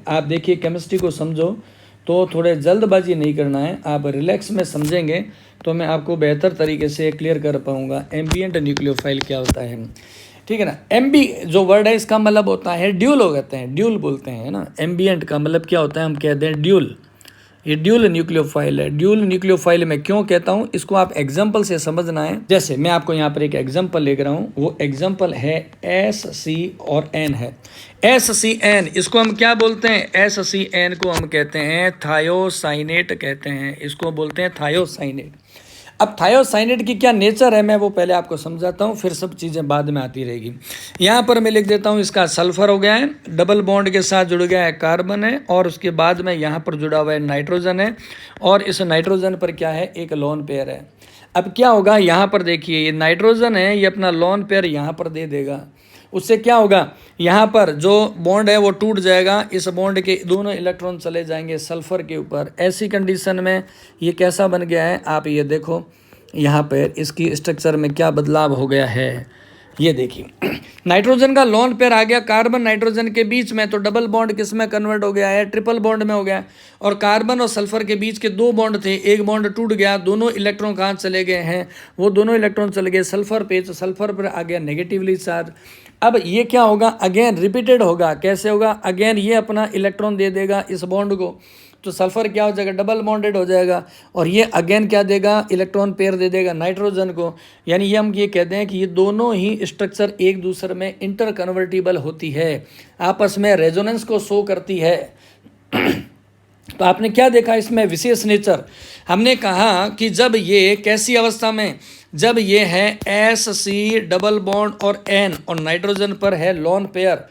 आप देखिए केमिस्ट्री को समझो तो थोड़े जल्दबाजी नहीं करना है, आप रिलैक्स में समझेंगे तो मैं आपको बेहतर तरीके से क्लियर कर पाऊँगा एम्बिएंट न्यूक्लियोफाइल क्या होता है। ठीक है ना। एम्बी जो वर्ड है इसका मतलब होता है ड्यूल, हो कहते हैं ड्यूल बोलते हैं ना। एम्बिएंट का मतलब क्या होता है, हम कहते हैं ड्यूल। ये ड्यूल न्यूक्लियोफाइल है। ड्यूल न्यूक्लियोफाइल मैं क्यों कहता हूँ इसको आप एग्जाम्पल से समझना है। जैसे मैं आपको यहाँ पर एक एग्जाम्पल लेकर रहा हूँ, वो एग्जाम्पल है SC और N है। SCN इसको हम क्या बोलते हैं, SCN को हम कहते हैं थायोसाइनेट कहते हैं, इसको बोलते हैं थायोसाइनेट। अब थायोसाइनेट की क्या नेचर है मैं वो पहले आपको समझाता हूँ, फिर सब चीज़ें बाद में आती रहेगी। यहाँ पर मैं लिख देता हूँ इसका सल्फर हो गया है, डबल बॉन्ड के साथ जुड़ गया है कार्बन है, और उसके बाद में यहाँ पर जुड़ा हुआ है नाइट्रोजन है, और इस नाइट्रोजन पर क्या है, एक लोन पेयर है। अब क्या होगा, यहाँ पर देखिए ये नाइट्रोजन है, ये अपना लोन पेयर यहाँ पर दे देगा। उससे क्या होगा, यहाँ पर जो बॉन्ड है वो टूट जाएगा, इस बॉन्ड के दोनों इलेक्ट्रॉन चले जाएंगे सल्फर के ऊपर। ऐसी कंडीशन में ये कैसा बन गया है, आप ये देखो यहाँ पर इसकी स्ट्रक्चर में क्या बदलाव हो गया है। ये देखिए नाइट्रोजन का लोन पेयर आ गया कार्बन नाइट्रोजन के बीच में, तो डबल बॉन्ड किस में कन्वर्ट हो गया है, ट्रिपल बॉन्ड में हो गया। और कार्बन और सल्फर के बीच के दो बॉन्ड थे, एक बॉन्ड टूट गया, दोनों इलेक्ट्रॉन कहाँ चले गए हैं, वो दोनों इलेक्ट्रॉन चले गए सल्फर पे, तो सल्फर पर आ गया नेगेटिवली चार्ज। अब ये क्या होगा, अगेन रिपीटेड होगा। कैसे होगा, अगेन ये अपना इलेक्ट्रॉन दे देगा इस बॉन्ड को, तो सल्फर क्या हो जाएगा, डबल बॉन्डेड हो जाएगा, और ये अगेन क्या देगा, इलेक्ट्रॉन पेयर दे देगा नाइट्रोजन को। यानी ये हम ये कहते हैं कि ये दोनों ही स्ट्रक्चर एक दूसरे में इंटर कन्वर्टिबल होती है, आपस में रेजोनेंस को शो करती है। तो आपने क्या देखा इसमें विशेष नेचर, हमने कहा कि जब ये कैसी अवस्था में, जब ये है SC डबल बॉन्ड और N और नाइट्रोजन पर है लोन पेयर,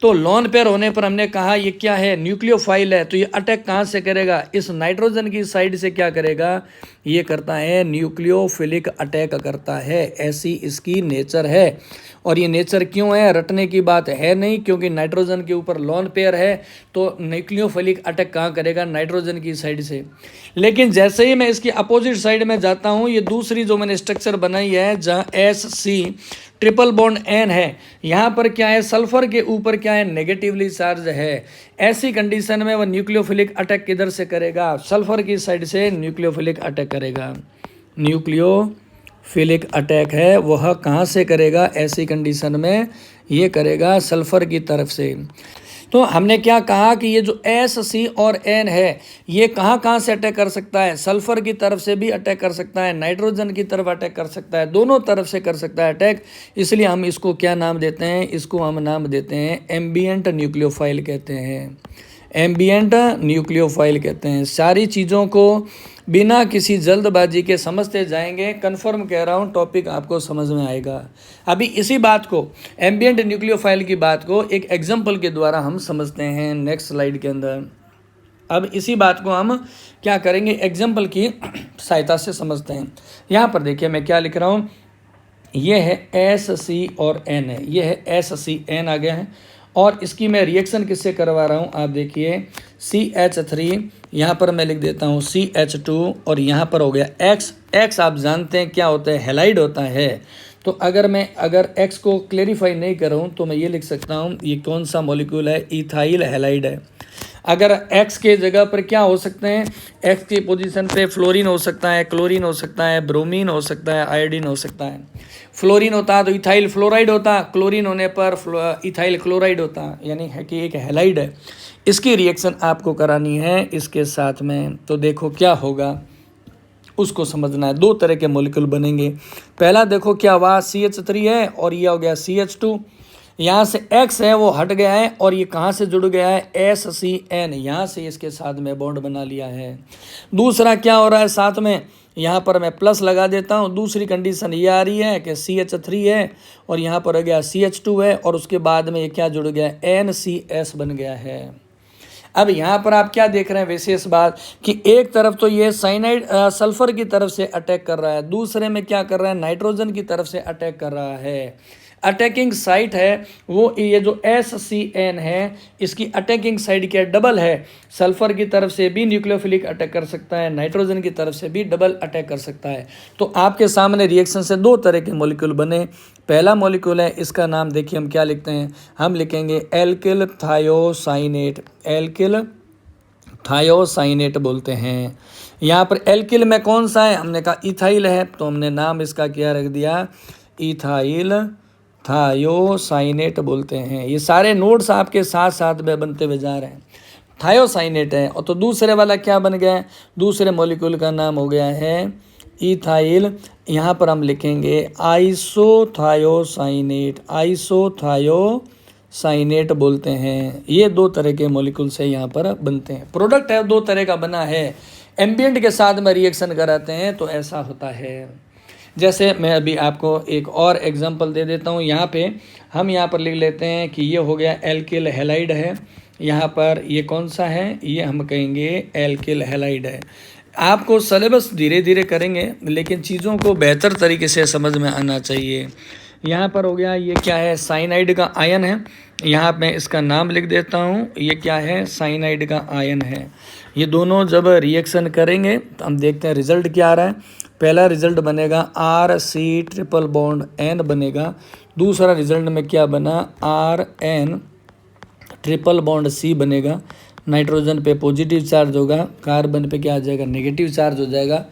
तो लोन पेयर होने पर हमने कहा ये क्या है, न्यूक्लियोफाइल है। तो ये अटैक कहाँ से करेगा, इस नाइट्रोजन की साइड से क्या करेगा, ये करता है न्यूक्लियोफिलिक अटैक करता है। ऐसी इसकी नेचर है। और ये नेचर क्यों है, रटने की बात है नहीं, क्योंकि नाइट्रोजन के ऊपर लोन पेयर है, तो न्यूक्लियोफिलिक अटैक कहाँ करेगा, नाइट्रोजन की साइड से। लेकिन जैसे ही मैं इसकी अपोजिट साइड में जाता हूँ, ये दूसरी जो मैंने स्ट्रक्चर बनाई है जहाँ SC ट्रिपल बॉन्ड N है, यहाँ पर क्या है, सल्फर के ऊपर क्या है, नेगेटिवली चार्ज है। ऐसी कंडीशन में वह न्यूक्लियोफिलिक अटैक किधर से करेगा, सल्फर की साइड से न्यूक्लियोफिलिक अटैक करेगा। न्यूक्लियोफिलिक अटैक है वह कहाँ से करेगा, ऐसी कंडीशन में ये करेगा सल्फर की तरफ से। तो हमने क्या कहा कि ये जो SC और N है, ये कहाँ कहाँ से अटैक कर सकता है, सल्फर की तरफ से भी अटैक कर सकता है, नाइट्रोजन की तरफ अटैक कर सकता है, दोनों तरफ से कर सकता है अटैक। इसलिए हम इसको क्या नाम देते हैं, इसको हम नाम देते हैं एम्बिएंट न्यूक्लियोफाइल कहते हैं, एम्बिएंट न्यूक्लियोफाइल कहते हैं। सारी चीज़ों को बिना किसी जल्दबाजी के समझते जाएंगे, कंफर्म कह रहा हूँ टॉपिक आपको समझ में आएगा। अभी इसी बात को, एम्बिएंट न्यूक्लियोफाइल की बात को एक एग्जांपल के द्वारा हम समझते हैं नेक्स्ट स्लाइड के अंदर। अब इसी बात को हम क्या करेंगे, एग्जांपल की सहायता से समझते हैं। यहाँ पर देखिए मैं क्या लिख रहा हूँ, ये है SC और N है, ये है SCN आ गया है, और इसकी मैं रिएक्शन किससे करवा रहा हूँ, आप देखिए CH3, यहाँ पर मैं लिख देता हूँ CH2, और यहाँ पर हो गया X आप जानते हैं क्या होता है, हैलाइड होता है। तो अगर X को क्लेरिफाई नहीं करूँ तो मैं ये लिख सकता हूँ, ये कौन सा मॉलिक्यूल है, इथाइल हैलाइड है। अगर X के जगह पर क्या हो सकते हैं, X की पोजीशन पे फ्लोरीन हो सकता है, क्लोरीन हो सकता है, ब्रोमीन हो सकता है, आयोडीन हो सकता है। फ्लोरीन होता है तो इथाइल फ्लोराइड होता, क्लोरीन होने पर इथाइल क्लोराइड होता, यानी है कि एक हैलाइड है। इसकी रिएक्शन आपको करानी है इसके साथ में, तो देखो क्या होगा उसको समझना है। दो तरह के मॉलिक्यूल बनेंगे। पहला देखो क्या हुआ, CH3 है और ये हो गया CH2, यहाँ से X है वो हट गया है, और ये कहाँ से जुड़ गया है, SCN, यहाँ से इसके साथ में बॉन्ड बना लिया है। दूसरा क्या हो रहा है साथ में, यहाँ पर मैं प्लस लगा देता हूँ। दूसरी कंडीशन ये आ रही है कि CH3 है और यहाँ पर हो गया CH2 है, और उसके बाद में ये क्या जुड़ गया, NCS बन गया है। अब यहाँ पर आप क्या देख रहे हैं, विशेष बात कि एक तरफ तो ये साइनाइड सल्फर की तरफ से अटैक कर रहा है, दूसरे में क्या कर रहा है, नाइट्रोजन की तरफ से अटैक कर रहा है। अटैकिंग साइट है वो ये जो SCN है इसकी अटैकिंग साइड क्या डबल है, सल्फर की तरफ से भी न्यूक्लियोफिलिक अटैक कर सकता है, नाइट्रोजन की तरफ से भी डबल अटैक कर सकता है। तो आपके सामने रिएक्शन से दो तरह के मॉलिक्यूल बने। पहला मॉलिक्यूल है, इसका नाम देखिए हम क्या लिखते हैं, हम लिखेंगे एल्किल थायोसाइनेट, एल्किल थायोसाइनेट बोलते हैं। यहाँ पर एल्किल में कौन सा है, हमने कहा इथाइल है, तो हमने नाम इसका क्या रख दिया, इथाइल थायोसाइनेट बोलते हैं। ये सारे नोट्स आपके साथ साथ में बनते हुए जा रहे हैं। थायोसाइनेट है। और तो दूसरे वाला क्या बन गया है, दूसरे मॉलिक्यूल का नाम हो गया है इथाइल, यहाँ पर हम लिखेंगे आइसोथायोसाइनेट, आइसोथायोसाइनेट बोलते हैं। ये दो तरह के मॉलिक्यूल से यहाँ पर बनते हैं। प्रोडक्ट है दो तरह का बना है, एम्बिएंट के साथ में रिएक्शन कराते हैं तो ऐसा होता है। जैसे मैं अभी आपको एक और एग्जांपल दे देता हूँ। यहाँ पे हम यहाँ पर लिख लेते हैं कि ये हो गया एल्किल हैलाइड है, यहाँ पर ये कौन सा है, ये हम कहेंगे एल्किल हैलाइड है। आपको सिलेबस धीरे धीरे करेंगे लेकिन चीज़ों को बेहतर तरीके से समझ में आना चाहिए। यहाँ पर हो गया ये क्या है, साइनाइड का आयन है, यहाँ मैं इसका नाम लिख देता हूँ, ये क्या है, साइनाइड का आयन है। ये दोनों जब रिएक्शन करेंगे तो हम देखते हैं रिजल्ट क्या आ रहा है। पहला रिजल्ट बनेगा RC ट्रिपल बॉन्ड N बनेगा, दूसरा रिजल्ट में क्या बना, RN ट्रिपल बॉन्ड C बनेगा। नाइट्रोजन पे पॉजिटिव चार्ज होगा, कार्बन पे क्या आ जाएगा, नेगेटिव चार्ज हो जाएगा।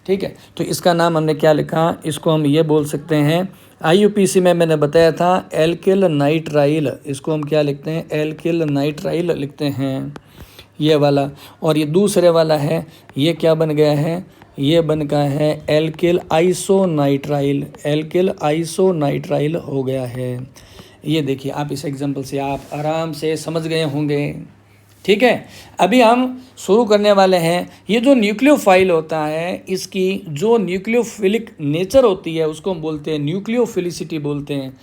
ठीक है, तो इसका नाम हमने क्या लिखा, इसको हम ये बोल सकते हैं, IUPAC में मैंने बताया था एल्किल नाइट्राइल, इसको हम क्या लिखते हैं, एल्किल नाइट्राइल लिखते हैं, ये वाला। और ये दूसरे वाला है, ये क्या बन गया है, ये बन गया है एल्किल आइसोनाइट्राइल, एल्किल आइसोनाइट्राइल हो गया है। ये देखिए आप इस एग्जांपल से आप आराम से समझ गए होंगे। ठीक है, अभी हम शुरू करने वाले हैं। ये जो न्यूक्लियोफाइल होता है इसकी जो न्यूक्लियोफिलिक नेचर होती है उसको हम बोलते हैं न्यूक्लियोफिलिसिटी बोलते हैं।